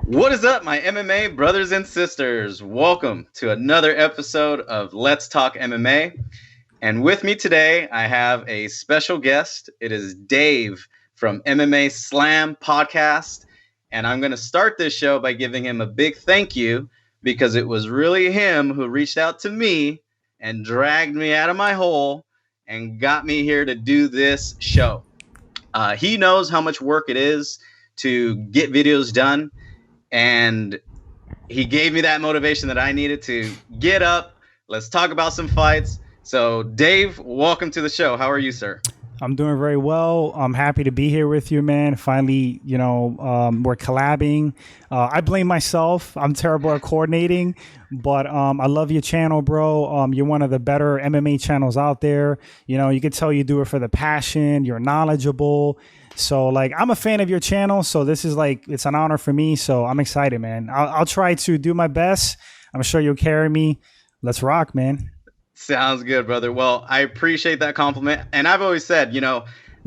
What is up, my MMA brothers and sisters? Welcome to another episode of Let's Talk MMA. And with me today, I have a special guest. It is Dave from MMA Slam Podcast. And I'm going to start this show by giving him a big thank you because it was really him who reached out to me and dragged me out of my hole and got me here to do this show. He knows how much work it is to get videos done. And he gave me that motivation that I needed to get up. Let's talk about some fights. So, Dave, welcome to the show. How are you, sir? I'm doing very well. I'm happy to be here with you, man. Finally, we're collabing. I blame myself. I'm terrible at coordinating, but I love your channel, bro. You're one of the better MMA channels out there. You know, you can tell you do it for the passion. You're knowledgeable. So, I'm a fan of your channel. So this is it's an honor for me. So I'm excited, man. I'll try to do my best. I'm sure you'll carry me. Let's rock, man. Sounds good, brother. Well, I appreciate that compliment. And I've always said,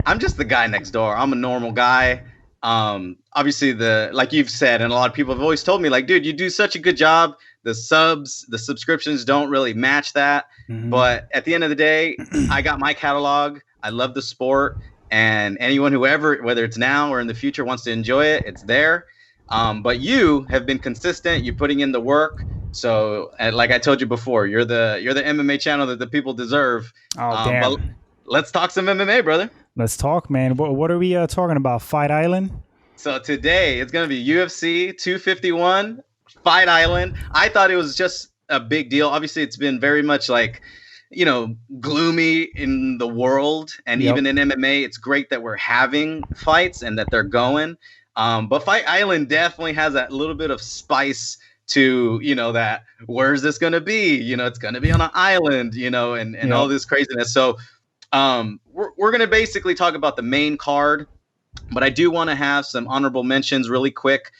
I'm just the guy next door. I'm a normal guy. Obviously, like you've said, and a lot of people have always told me, dude, you do such a good job. The subscriptions don't really match that. Mm-hmm. But at the end of the day, I got my catalog. I love the sport. And anyone whether it's now or in the future, wants to enjoy it, it's there. But you have been consistent. You're putting in the work. So, like I told you before, you're the MMA channel that the people deserve. Oh, damn. But let's talk some MMA, brother. Let's talk, man. What are we talking about? Fight Island? So today it's going to be UFC 251, Fight Island. I thought it was just a big deal. Obviously, it's been very much gloomy in the world. And even in MMA, it's great that we're having fights and that they're going. But Fight Island definitely has that little bit of spice to, that where's this going to be? It's going to be on an island, and all this craziness. So we're going to basically talk about the main card, but I do want to have some honorable mentions really quick.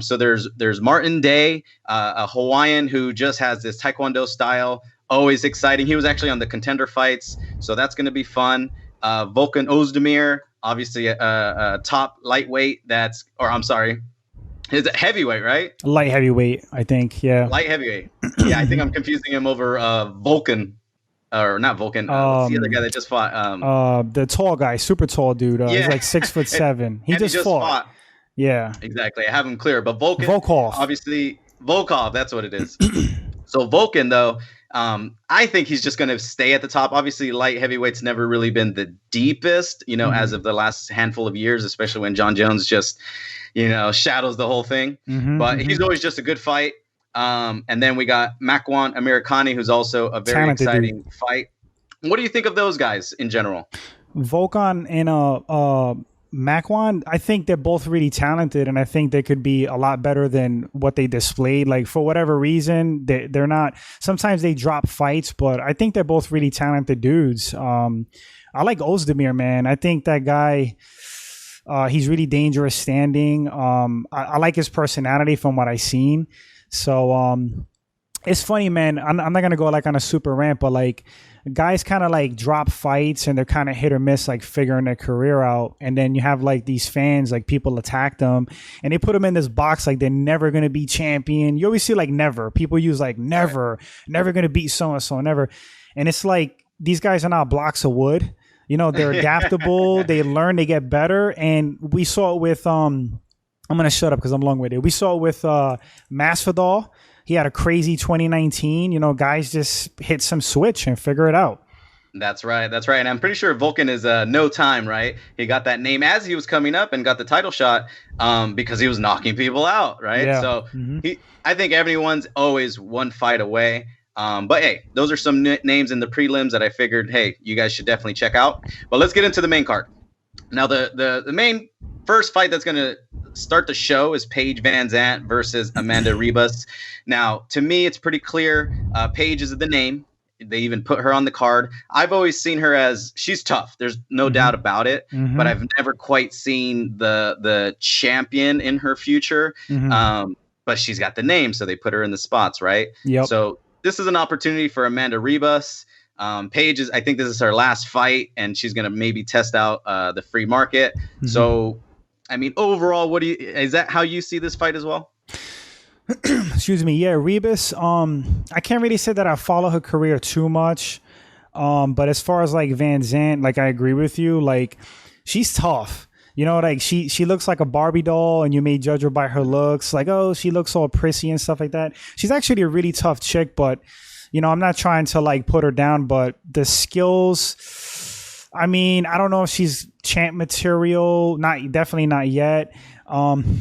So there's Martin Day, a Hawaiian who just has this Taekwondo style, always exciting. He was actually on the Contender Fights, so that's going to be fun. Volkan Ozdemir, obviously a top lightweight. Is it heavyweight, right? Light heavyweight, I think. Yeah. Light heavyweight. Yeah, I think I'm confusing him over Volkan, or not Volkan. What's the other guy that just fought? The tall guy, super tall dude. He's 6'7". He just fought. Yeah. Exactly. I have him clear, but Volkov. Obviously, Volkov. That's what it is. So Volkan, though, I think he's just going to stay at the top. Obviously, light heavyweight's never really been the deepest, as of the last handful of years, especially when John Jones just shadows the whole thing. But he's always just a good fight. And then we got Makwan Amirkhani, who's also a very exciting fight. What do you think of those guys in general? Volkan and Makwan, I think they're both really talented, and I think they could be a lot better than what they displayed. For whatever reason, they're not. Sometimes they drop fights, but I think they're both really talented dudes. I like Ozdemir, man. I think that guy. He's really dangerous standing. I like his personality from what I've seen. So it's funny, man. I'm not going to go on a super rant, but guys kind of drop fights and they're kind of hit or miss, figuring their career out. And then you have these fans, people attack them and they put them in this box they're never going to be champion. You always see never. People use never going to beat so-and-so, never. And it's these guys are not blocks of wood. They're adaptable. They learn, they get better. And we saw it with, I'm going to shut up because I'm long-winded. We saw it with Masvidal. He had a crazy 2019. Guys just hit some switch and figure it out. That's right. And I'm pretty sure Volkan is no time, right? He got that name as he was coming up and got the title shot because he was knocking people out, right? Yeah. So I think everyone's always one fight away. But hey, those are some names in the prelims that I figured, hey, you guys should definitely check out. But let's get into the main card. Now, the main first fight that's going to start the show is Paige VanZant versus Amanda Ribas. Now, to me, it's pretty clear. Paige is the name. They even put her on the card. I've always seen her as she's tough. There's no doubt about it. But I've never quite seen the champion in her future. But she's got the name, so they put her in the spots, right? Yep. So this is an opportunity for Amanda Ribas. Paige I think this is her last fight, and she's going to maybe test out the free market. So I mean, overall, is that how you see this fight as well? Excuse me. Yeah, Ribas. I can't really say that I follow her career too much. But as far as like Van Zandt, like I agree with you. Like she's tough. You know, like she looks like a Barbie doll, and you may judge her by her looks. Like, oh, she looks all prissy and stuff like that. She's actually a really tough chick, but you know, I'm not trying to like put her down. But the skills, I mean, I don't know if she's champ material. Definitely not yet.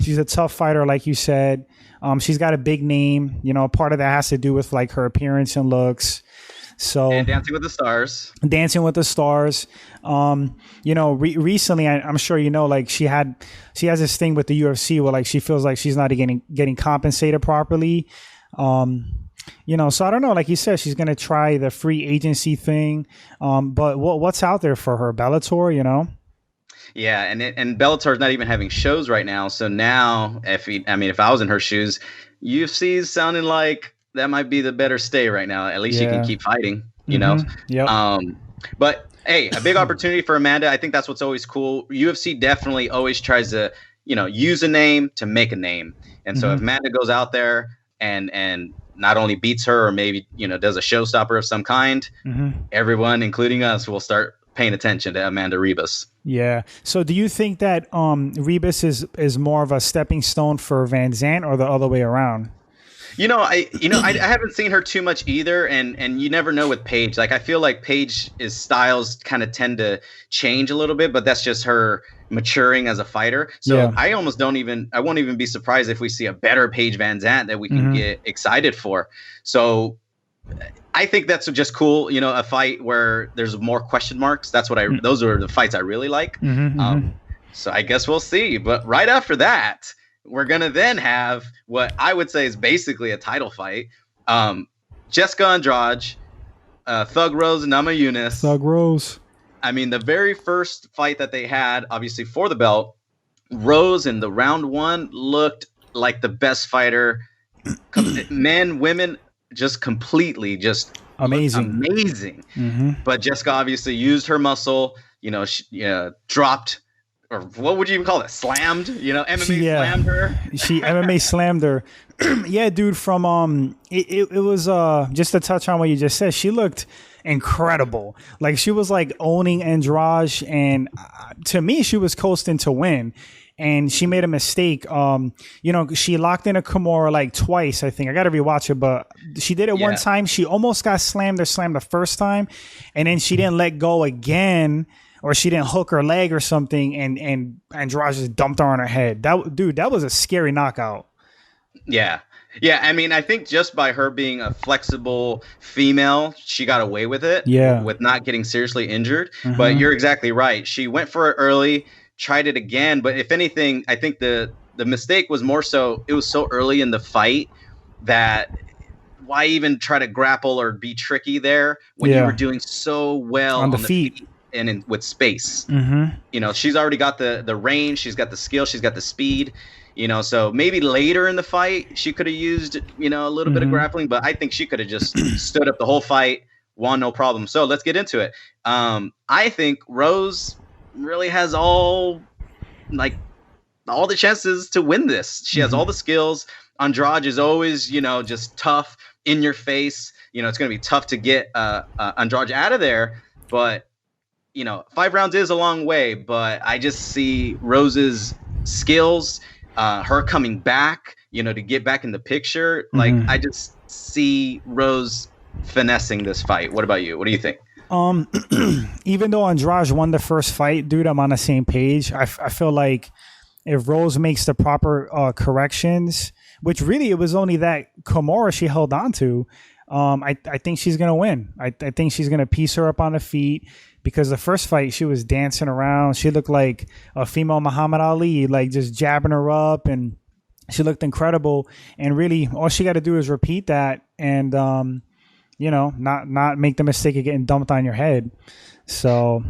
She's a tough fighter, like you said. She's got a big name. You know, part of that has to do with like her appearance and looks. So and Dancing with the Stars. You know, recently, I'm sure you know, like she has this thing with the UFC where like she feels like she's not getting compensated properly. You know, so I don't know. Like you said, she's gonna try the free agency thing. But what's out there for her? Bellator, you know. Yeah, and Bellator's not even having shows right now. So now, if I was in her shoes, UFC's sounding like that might be the better stay right now. At least she can keep fighting, you know? Yep. But hey, a big opportunity for Amanda. I think that's what's always cool. UFC definitely always tries to, you know, use a name to make a name. And so if Amanda goes out there and not only beats her or maybe, you know, does a showstopper of some kind, everyone, including us, will start paying attention to Amanda Ribas. Yeah. So do you think that Ribas is more of a stepping stone for Van Zandt or the other way around? I haven't seen her too much either, and you never know with Paige. Like I feel like Paige's styles kind of tend to change a little bit, but that's just her maturing as a fighter. So I won't even be surprised if we see a better Paige Van Zandt that we can get excited for. So I think that's just cool, you know, a fight where there's more question marks. Those are the fights I really like. So I guess we'll see. But right after that, we're going to then have what I would say is basically a title fight. Jessica Andrade, Thug Rose, Nama Yunus. Thug Rose. I mean, the very first fight that they had, obviously for the belt, Rose in the round one looked like the best fighter. Men, women, just completely just amazing. But Jessica obviously used her muscle, you know, dropped, or what would you even call it? Slammed, you know, MMA slammed her. She MMA slammed her. Yeah, dude, from it was just to touch on what you just said, she looked incredible. Like she was like owning Andrade, and to me she was coasting to win. And she made a mistake. You know, she locked in a Kimura like twice, I think. I got to rewatch it, but she did it one time. She almost got slammed the first time, and then she didn't let go again, or she didn't hook her leg or something, and Andrade just dumped her on her head. That was a scary knockout. Yeah. Yeah, I mean, I think just by her being a flexible female, she got away with it. Yeah. With not getting seriously injured. But you're exactly right. She went for it early, tried it again, but if anything, I think the mistake was more so it was so early in the fight that why even try to grapple or be tricky there when you were doing so well on the feet and with space. You know, she's already got the range, she's got the skill, she's got the speed, you know, so maybe later in the fight she could have used, you know, a little bit of grappling, but I think she could have just stood up the whole fight, won no problem. So let's get into it. I think Rose really has all the chances to win this. She has all the skills. Andrade is always, you know, just tough, in your face. You know, it's going to be tough to get Andrade out of there. But, you know, 5 rounds is a long way. But I just see Rose's skills, her coming back, you know, to get back in the picture. Like, I just see Rose finessing this fight. What about you? What do you think? Even though Andrade won the first fight, dude, I'm on the same page. I feel like if Rose makes the proper corrections, which really it was only that Kimura she held on to, I think she's going to win. I think she's going to piece her up on the feet, because the first fight she was dancing around. She looked like a female Muhammad Ali, like just jabbing her up, and she looked incredible. And really all she got to do is repeat that and, you know, not make the mistake of getting dumped on your head. So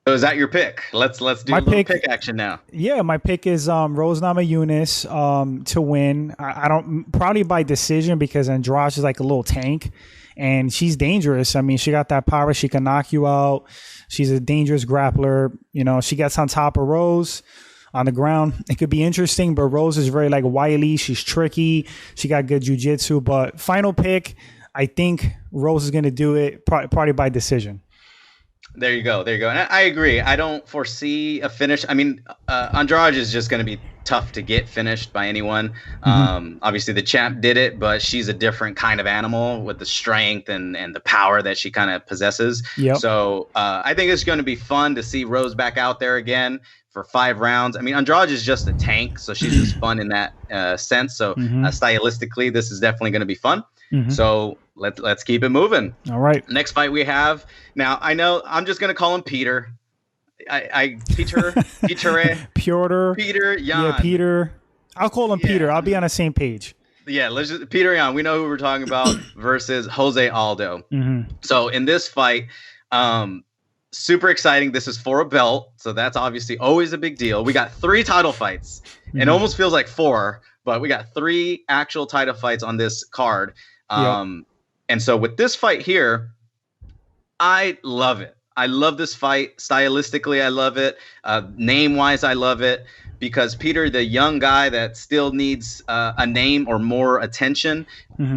is that your pick? Let's do a little pick action now. Yeah, my pick is Rose Namajunas to win. I don't, probably by decision, because Andrade is like a little tank and she's dangerous. I mean, she got that power. She can knock you out. She's a dangerous grappler. You know, she gets on top of Rose. On the ground, it could be interesting, but Rose is very like wily. She's tricky. She got good jiu-jitsu. But final pick, I think Rose is going to do it probably by decision. There you go. And I agree. I don't foresee a finish. I mean, Andrade is just going to be tough to get finished by anyone. Obviously, the champ did it, but she's a different kind of animal with the strength and the power that she kind of possesses. Yep. So I think it's going to be fun to see Rose back out there again for 5 rounds. I mean, Andrade is just a tank, so she's just fun in that sense. So stylistically, this is definitely going to be fun. So let's keep it moving. All right. Next fight we have. Now, I know I'm just going to call him Peter. Peter Yan. Yeah, Peter. I'll call him Peter. I'll be on the same page. Yeah, let's just Peter Yan. We know who we're talking about versus Jose Aldo. So in this fight, super exciting. This is for a belt, so that's obviously always a big deal. We got 3 title fights. It almost feels like 4, but we got 3 actual title fights on this card. And so with this fight here, I love it. I love this fight. Stylistically, I love it. Name-wise, I love it. Because Peter, the young guy that still needs a name or more attention,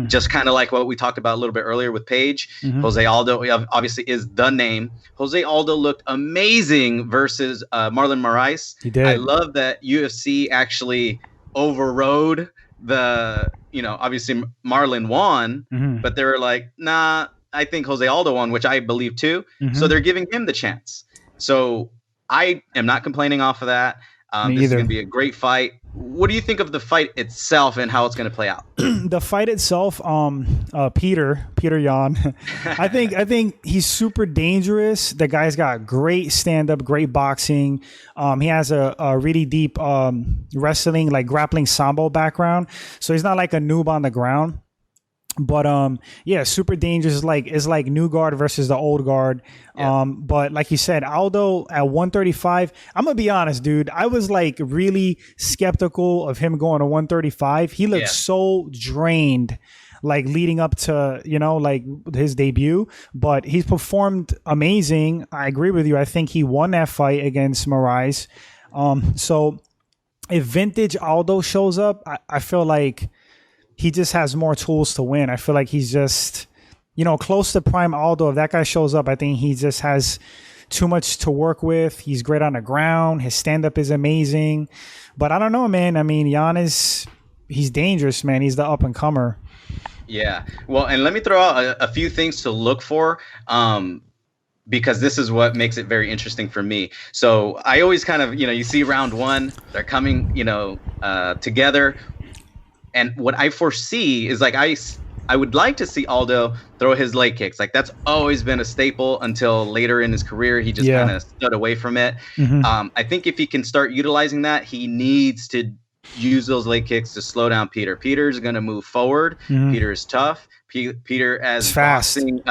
just kind of like what we talked about a little bit earlier with Paige, Jose Aldo obviously is the name. Jose Aldo looked amazing versus Marlon Moraes. He did. I love that UFC actually overrode obviously Marlon won, but they were like, nah, I think Jose Aldo won, which I believe too. So they're giving him the chance. So I am not complaining off of that. This is going to be a great fight. What do you think of the fight itself and how it's going to play out? The fight itself, Peter Yan, I think he's super dangerous. The guy's got great stand-up, great boxing. He has a really deep wrestling, like grappling sambo background. So he's not like a noob on the ground. But super dangerous. It's like new guard versus the old guard. But like you said, Aldo at 135, I'm gonna be honest, dude. I was like really skeptical of him going to 135. He looked so drained, like leading up to like his debut. But he's performed amazing. I agree with you. I think he won that fight against Moraes. So if vintage Aldo shows up, I feel like he just has more tools to win. I feel like he's just, close to prime Aldo. If that guy shows up, I think he just has too much to work with. He's great on the ground. His stand-up is amazing. But I don't know, man. I mean, he's dangerous, man. He's the up-and-comer. Yeah. Well, and let me throw out a few things to look for. Because this is what makes it very interesting for me. So I always kind of, you see round 1, they're coming, together. And what I foresee is like I would like to see Aldo throw his leg kicks. Like that's always been a staple until later in his career. He just kind of stood away from it. I think if he can start utilizing that, he needs to use those leg kicks to slow down Peter. Peter's going to move forward. Peter is tough. Peter has boxing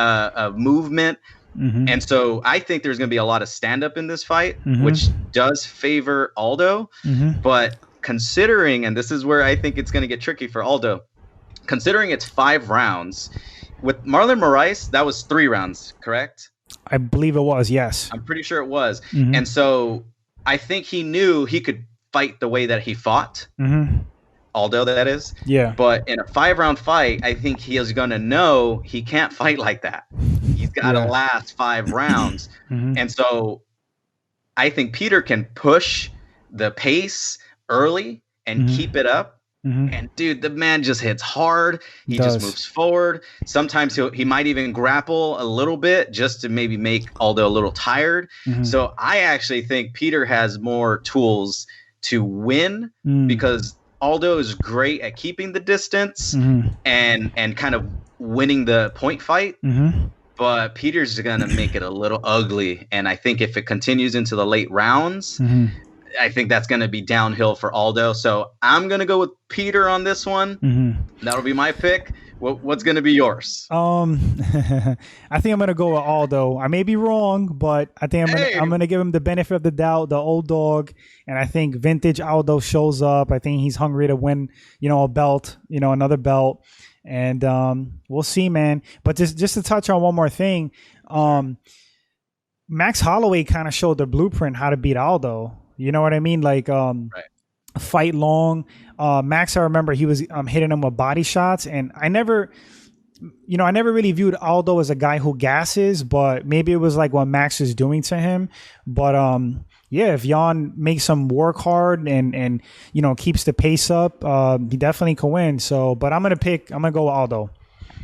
movement. And so I think there's going to be a lot of stand-up in this fight, which does favor Aldo. But considering, and this is where I think it's going to get tricky for Aldo, considering it's 5 rounds, with Marlon Moraes, that was 3 rounds, correct? I believe it was, yes. I'm pretty sure it was. And so I think he knew he could fight the way that he fought. Aldo, that is. Yeah. But in a 5-round fight, I think he is going to know he can't fight like that. He's got to last 5 rounds. And so I think Peter can push the pace early and keep it up. And dude, the man just hits hard. He just moves forward. Sometimes he might even grapple a little bit just to maybe make Aldo a little tired. So I actually think Peter has more tools to win because Aldo is great at keeping the distance and kind of winning the point fight. But Peter's going to make it a little ugly. And I think if it continues into the late rounds, I think that's going to be downhill for Aldo. So I'm going to go with Peter on this one. That'll be my pick. What's going to be yours? I think I'm going to go with Aldo. I may be wrong, but I think I'm going to give him the benefit of the doubt, the old dog. And I think vintage Aldo shows up. I think he's hungry to win, a belt, another belt. And we'll see, man. But just to touch on one more thing, Max Holloway kind of showed the blueprint how to beat Aldo. You know what I mean? Like Right. fight long. Max, I remember he was hitting him with body shots, and I never really viewed Aldo as a guy who gasses, but maybe it was like what Max is doing to him. But yeah, if Jan makes him work hard and keeps the pace up, he definitely can win. So, but I'm gonna go with Aldo.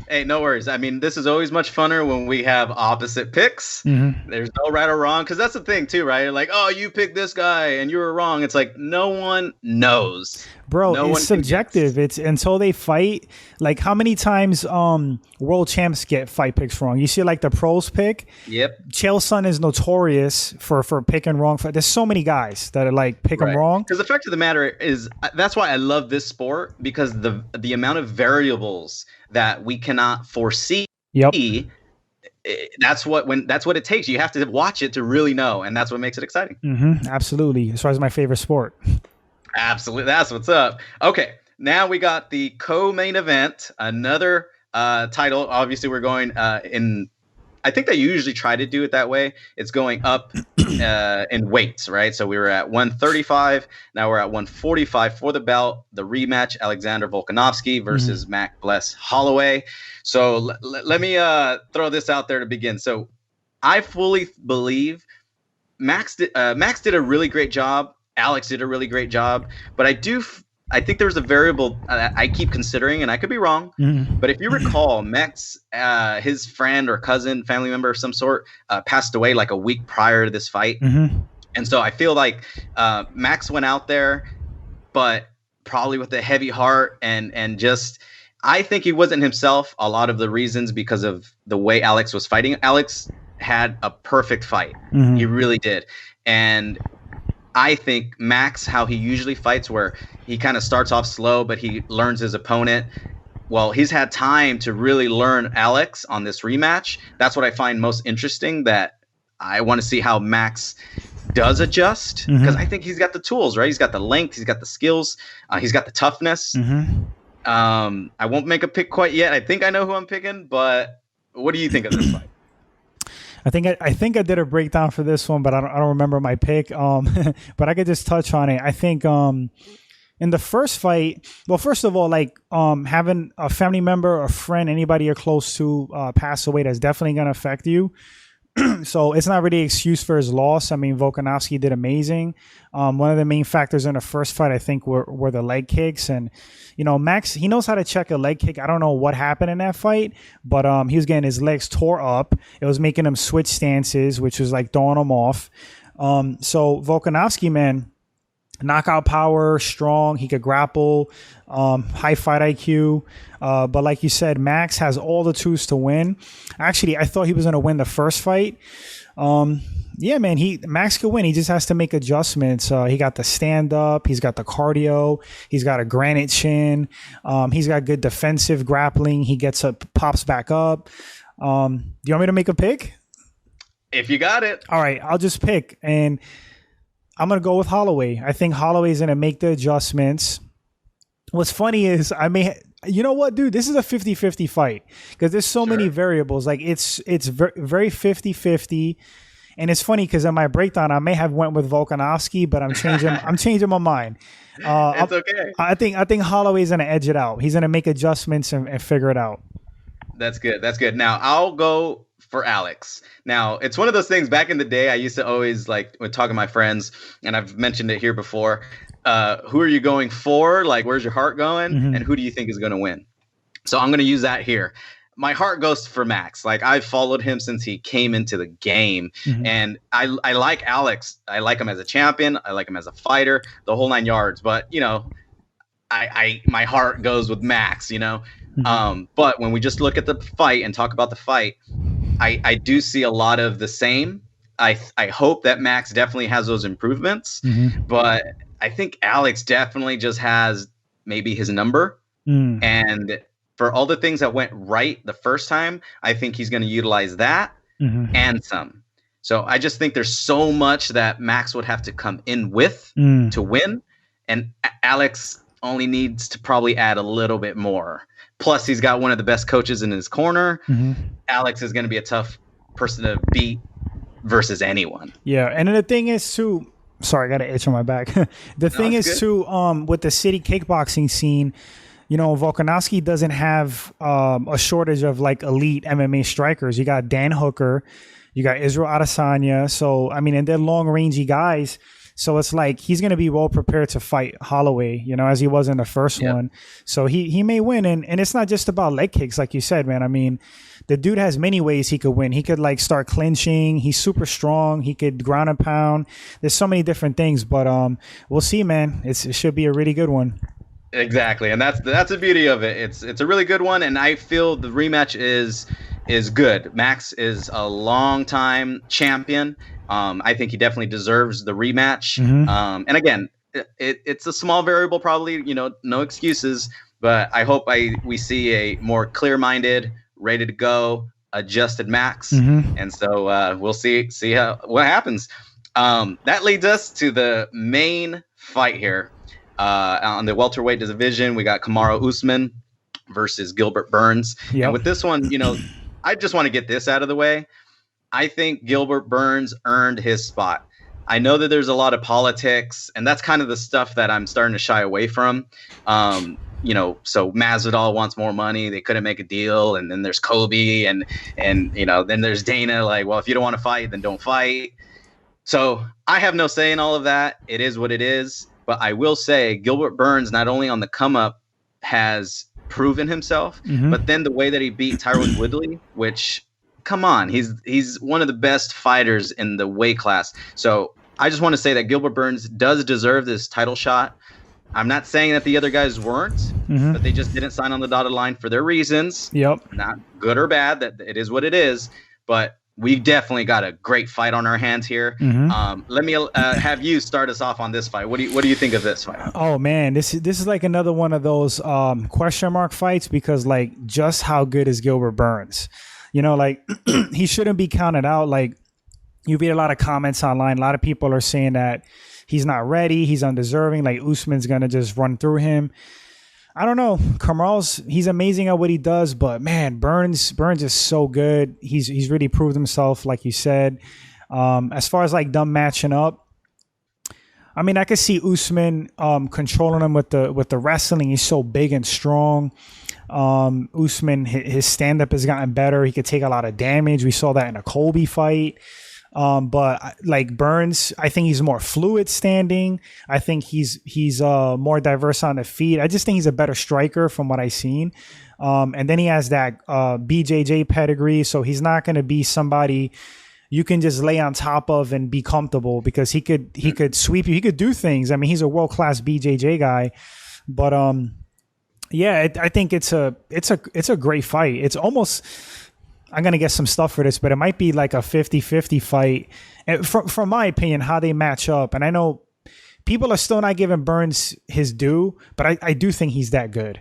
Hey, no worries. I mean, this is always much funner when we have opposite picks. Mm-hmm. There's no right or wrong, because that's the thing too, right? Like, oh, you picked this guy and you were wrong. It's like no one knows. Bro, it's subjective. It's until they fight. Like, how many times world champs get fight picks wrong? You see, like the pros pick. Yep. Chael Sonnen is notorious for picking wrong. There's so many guys that are like pick them wrong. Because the fact of the matter is, that's why I love this sport, because the amount of variables that we cannot foresee. Yep. That's what it takes. You have to watch it to really know, and that's what makes it exciting. Mm-hmm. Absolutely. As far as my favorite sport. Absolutely. That's what's up. Okay. Now we got the co-main event, another title. Obviously, we're going I think they usually try to do it that way. It's going up in weights, right? So we were at 135. Now we're at 145 for the belt. The rematch, Alexander Volkanovski versus Mac Bless Holloway. So let me throw this out there to begin. So I fully believe Max did a really great job. Alex did a really great job. But I think there's a variable I keep considering, and I could be wrong. But if you recall, Max, his friend or cousin, family member of some sort, passed away like a week prior to this fight. And so I feel like Max went out there, but probably with a heavy heart and just I think he wasn't himself. A lot of the reasons because of the way Alex was fighting. Alex had a perfect fight. He really did. And I think Max, how he usually fights, where he kind of starts off slow, but he learns his opponent. Well, he's had time to really learn Alex on this rematch. That's what I find most interesting, that I want to see how Max does adjust, because I think he's got the tools, right? He's got the length, he's got the skills, he's got the toughness. I won't make a pick quite yet. I think I know who I'm picking, but what do you think of this fight? I think I did a breakdown for this one, but I don't remember my pick. But I could just touch on it. I think in the first fight, well, first of all, like having a family member, a friend, anybody you're close to pass away, that's definitely going to affect you. So it's not really an excuse for his loss. I mean, Volkanovski did amazing. One of the main factors in the first fight, I think, were the leg kicks. And, Max, he knows how to check a leg kick. I don't know what happened in that fight, but he was getting his legs tore up. It was making him switch stances, which was like throwing him off. So Volkanovski, man, knockout power, strong. He could grapple, high fight IQ. But like you said, Max has all the tools to win. Actually, I thought he was going to win the first fight. Yeah, man, Max could win. He just has to make adjustments. He got the stand up. He's got the cardio. He's got a granite chin. He's got good defensive grappling. He gets up, pops back up. Do you want me to make a pick? If you got it. All right, I'll just pick. And I'm going to go with Holloway. I think Holloway's going to make the adjustments. What's funny is you know what, dude? This is a 50-50 fight because there's so many variables. Like it's very 50-50. And it's funny because in my breakdown, I may have went with Volkanovski, but I'm changing my mind. It's okay. I think Holloway's going to edge it out. He's going to make adjustments and figure it out. That's good. Now I'll go for Alex. Now, it's one of those things. Back in the day, I used to always when talking to my friends, and I've mentioned it here before, who are you going for? Like, where's your heart going? And who do you think is going to win? So I'm going to use that here. My heart goes for Max. Like, I've followed him since he came into the game. And I like Alex. I like him as a champion. I like him as a fighter, the whole 9 yards. But, my heart goes with Max, But when we just look at the fight and talk about the fight, I do see a lot of the same. I hope that Max definitely has those improvements, but I think Alex definitely just has maybe his number. And for all the things that went right the first time, I think he's going to utilize that and some. So I just think there's so much that Max would have to come in with to win. And Alex only needs to probably add a little bit more. Plus, he's got one of the best coaches in his corner. Alex is going to be a tough person to beat versus anyone. Yeah, and then the thing is, too, Sorry, I got an itch on my back. The thing is, too, with the city kickboxing scene, you know, Volkanovski doesn't have a shortage of like elite MMA strikers. You got Dan Hooker, you got Israel Adesanya. So, I mean, and they're long rangey guys. So it's like he's going to be well prepared to fight Holloway, you know, as he was in the first one. So he may win. And it's not just about leg kicks, like you said, man. I mean, the dude has many ways he could win. He could like start clinching. He's super strong. He could ground and pound. There's so many different things. But we'll see, man. It should be a really good one. Exactly, and that's the beauty of it. It's a really good one, and I feel the rematch is good. Max is a long-time champion. I think he definitely deserves the rematch. And again, it's a small variable, probably, you know, no excuses, but I hope we see a more clear-minded, ready to go, adjusted Max. And so we'll see what happens. That leads us to the main fight here. On the welterweight division, we got Kamaru Usman versus Gilbert Burns. And with this one, you know, I just want to get this out of the way. I think Gilbert Burns earned his spot. I know that there's a lot of politics, and that's kind of the stuff that I'm starting to shy away from. You know, so Masvidal wants more money. They couldn't make a deal. And then there's Kobe and you know, then there's Dana. Like, well, if you don't want to fight, then don't fight. So I have no say in all of that. It is what it is. But I will say Gilbert Burns, not only on the come up, has proven himself, but then the way that he beat Tyron Woodley, which, come on, he's one of the best fighters in the weight class. So I just want to say that Gilbert Burns does deserve this title shot. I'm not saying that the other guys weren't, but they just didn't sign on the dotted line for their reasons. Not good or bad. That it is what it is. But we definitely got a great fight on our hands here. Let me have you start us off on this fight. What do you think of this fight? Oh man, this is like another one of those question mark fights, because like, just how good is Gilbert Burns? You know, like he shouldn't be counted out. Like, you read a lot of comments online. A lot of people are saying that he's not ready, he's undeserving. Like Usman's gonna just run through him. I don't know. He's amazing at what he does, but man, Burns is so good. He's really proved himself, like you said. As far as like them matching up, I mean, I could see Usman controlling him with the wrestling. He's so big and strong. Usman, his stand-up has gotten better. He could take a lot of damage. We saw that in a Colby fight. But like Burns, I think he's more fluid standing. I think he's more diverse on the feet. I just think he's a better striker from what I've seen. And then he has that BJJ pedigree, so he's not going to be somebody you can just lay on top of and be comfortable, because he could sweep you. He could do things. I mean, he's a world-class BJJ guy. But yeah, I think it's a great fight. It's almost, I'm going to get some stuff for this, but it might be like a 50-50 fight. From my opinion, how they match up. And I know people are still not giving Burns his due, but I do think he's that good.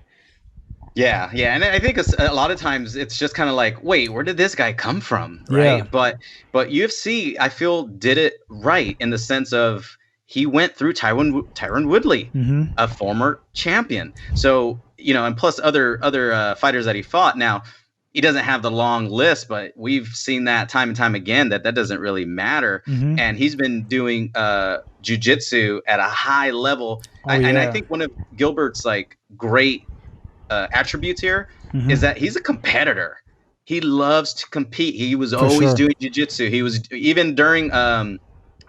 Yeah. And I think a lot of times it's just kind of like, wait, where did this guy come from? Right. Yeah. But UFC, I feel, did it right in the sense of he went through Tyron Woodley, a former champion. So, you know, and plus other fighters that he fought. Now, he doesn't have the long list, but we've seen that time and time again that doesn't really matter. And he's been doing jiu-jitsu at a high level. And I think one of Gilbert's like great attributes here is that he's a competitor. He loves to compete. He was always doing jiu-jitsu. He was even during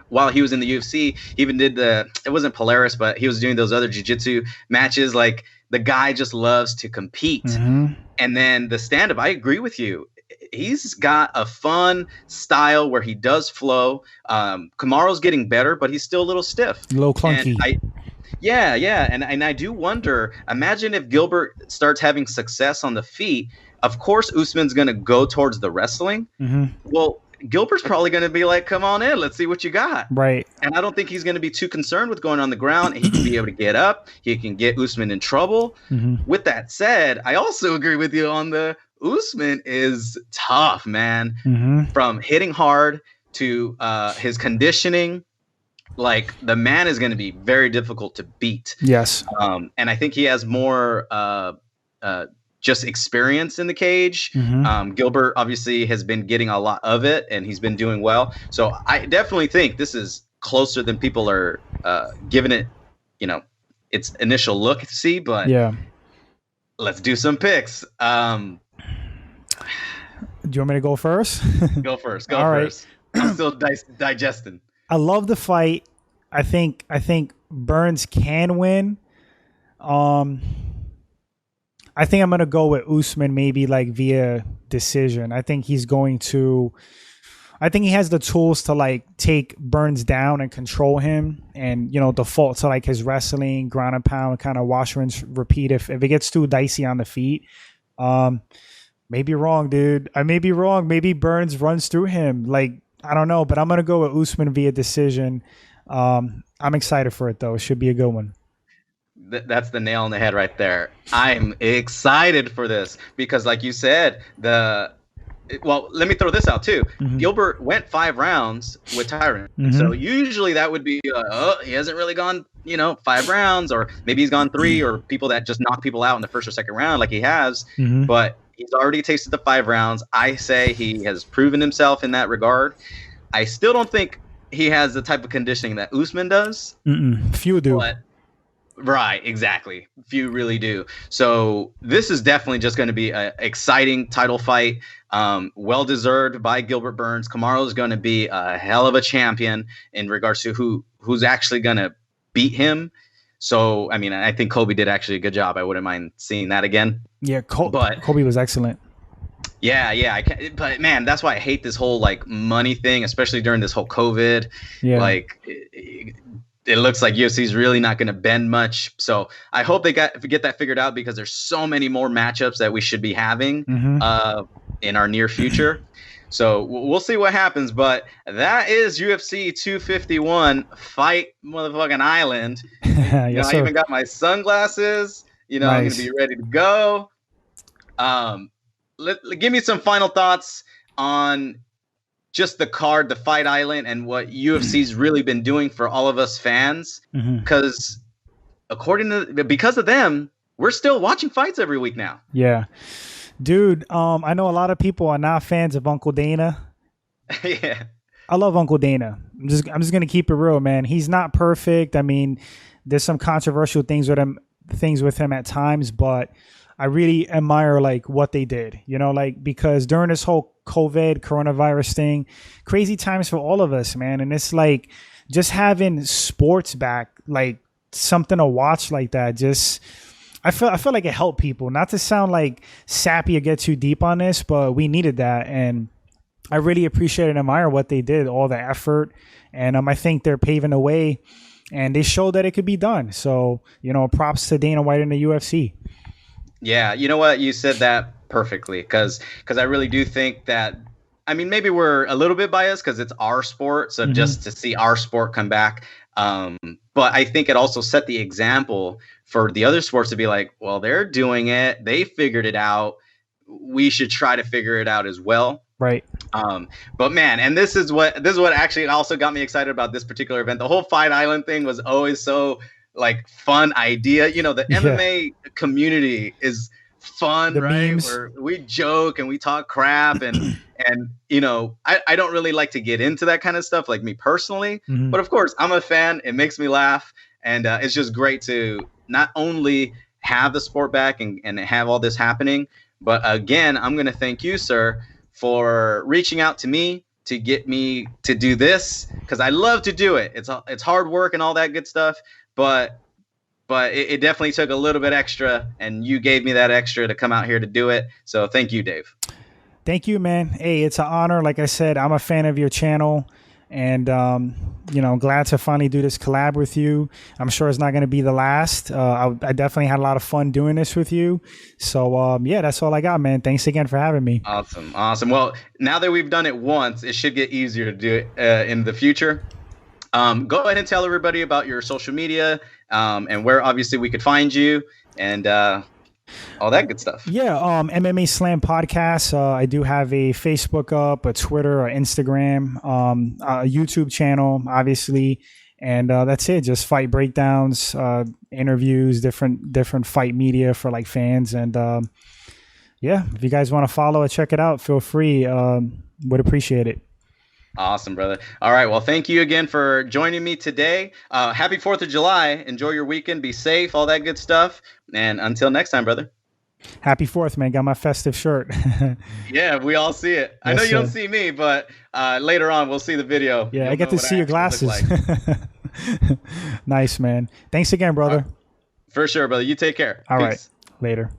while he was in the UFC, he even did it wasn't Polaris, but he was doing those other jiu-jitsu matches. Like, the guy just loves to compete. And then the stand-up, I agree with you. He's got a fun style where he does flow. Kamaru's getting better, but he's still a little stiff. A little clunky. And I do wonder, imagine if Gilbert starts having success on the feet. Of course, Usman's going to go towards the wrestling. Well, Gilbert's probably going to be like, come on in, let's see what you got. Right. And I don't think he's going to be too concerned with going on the ground. He can be able to get up. He can get Usman in trouble. With that said, I also agree with you on the Usman is tough, man. From hitting hard to his conditioning. Like, the man is going to be very difficult to beat. Yes. And I think he has more just experience in the cage. Gilbert obviously has been getting a lot of it, and he's been doing well. So I definitely think this is closer than people are giving it, its initial look to see. But yeah, let's do some picks. Do you want me to go first? Go first. All first. Right. I'm still digesting. I love the fight. I think Burns can win. I think I'm gonna go with Usman, maybe like via decision. I think he has the tools to like take Burns down and control him, and default to like his wrestling, ground and pound, kind of wash, rinse, repeat. If it gets too dicey on the feet, maybe wrong, dude. I may be wrong. Maybe Burns runs through him. Like, I don't know, but I'm gonna go with Usman via decision. I'm excited for it though. It should be a good one. That's the nail on the head right there. I'm excited for this because, like you said, let me throw this out too. Mm-hmm. Gilbert went 5 rounds with Tyron. Mm-hmm. So usually that would be, he hasn't really gone, 5 rounds, or maybe he's gone 3, or people that just knock people out in the first or second round like he has. Mm-hmm. But he's already tasted the 5 rounds. I say he has proven himself in that regard. I still don't think he has the type of conditioning that Usman does. Few do. Right, exactly. Few really do. So this is definitely just going to be an exciting title fight. Well deserved by Gilbert Burns. Kamaru is going to be a hell of a champion in regards to who's actually going to beat him. So, I mean, I think Kobe did actually a good job. I wouldn't mind seeing that again. Yeah, Kobe was excellent. Yeah. But man, that's why I hate this whole like money thing, especially during this whole COVID. Yeah. Like, it looks like UFC is really not going to bend much. So I hope they get that figured out, because there's so many more matchups that we should be having in our near future. So we'll see what happens. But that is UFC 251 Fight Motherfucking Island. Yes, I even got my sunglasses. Nice. I'm going to be ready to go. Give me some final thoughts on just the card, the Fight Island, and what UFC's really been doing for all of us fans. Because because of them, we're still watching fights every week now. Yeah. Dude, I know a lot of people are not fans of Uncle Dana. Yeah. I love Uncle Dana. I'm just going to keep it real, man. He's not perfect. I mean, there's some controversial things with him at times, but I really admire like what they did, because during this whole COVID coronavirus thing, crazy times for all of us, man. And it's like just having sports back, like something to watch like that. I feel like it helped people. Not to sound like sappy or get too deep on this, but we needed that. And I really appreciate and admire what they did, all the effort. And I think they're paving the way, and they showed that it could be done. So, props to Dana White and the UFC. Yeah, you know what? You said that perfectly, because I really do think that, I mean, maybe we're a little bit biased because it's our sport, so just to see our sport come back. But I think it also set the example for the other sports to be like, well, they're doing it. They figured it out. We should try to figure it out as well. Right. But man, and this is what actually also got me excited about this particular event. The whole Fight Island thing was always so like fun idea. The MMA community is fun, right? Memes. Where we joke and we talk crap and I don't really like to get into that kind of stuff, like me personally, but of course I'm a fan. It makes me laugh, and it's just great to not only have the sport back and have all this happening, but again, I'm going to thank you, sir, for reaching out to me to get me to do this, because I love to do it. It's hard work and all that good stuff, but it definitely took a little bit extra, and you gave me that extra to come out here to do it. So thank you, Dave. Thank you, man. Hey, it's an honor. Like I said, I'm a fan of your channel, and glad to finally do this collab with you. I'm sure it's not going to be the last. I definitely had a lot of fun doing this with you. So yeah, that's all I got, man. Thanks again for having me. Awesome. Well, now that we've done it once, it should get easier to do it in the future. Go ahead and tell everybody about your social media, and where obviously we could find you, and all that good stuff. Yeah, MMA Slam Podcast. I do have a Facebook up, a Twitter, an Instagram, a YouTube channel, obviously, and that's it. Just fight breakdowns, interviews, different fight media for like fans, and yeah, if you guys want to follow or check it out, feel free. Would appreciate it. Awesome, brother. All right. Well, thank you again for joining me today. Happy 4th of July. Enjoy your weekend. Be safe, all that good stuff. And until next time, brother. Happy 4th, man. Got my festive shirt. Yeah, we all see it. I know you don't see me, but later on we'll see the video. Yeah, I get to see your glasses. Like. Nice, man. Thanks again, brother. For sure, brother. You take care. All right. Later.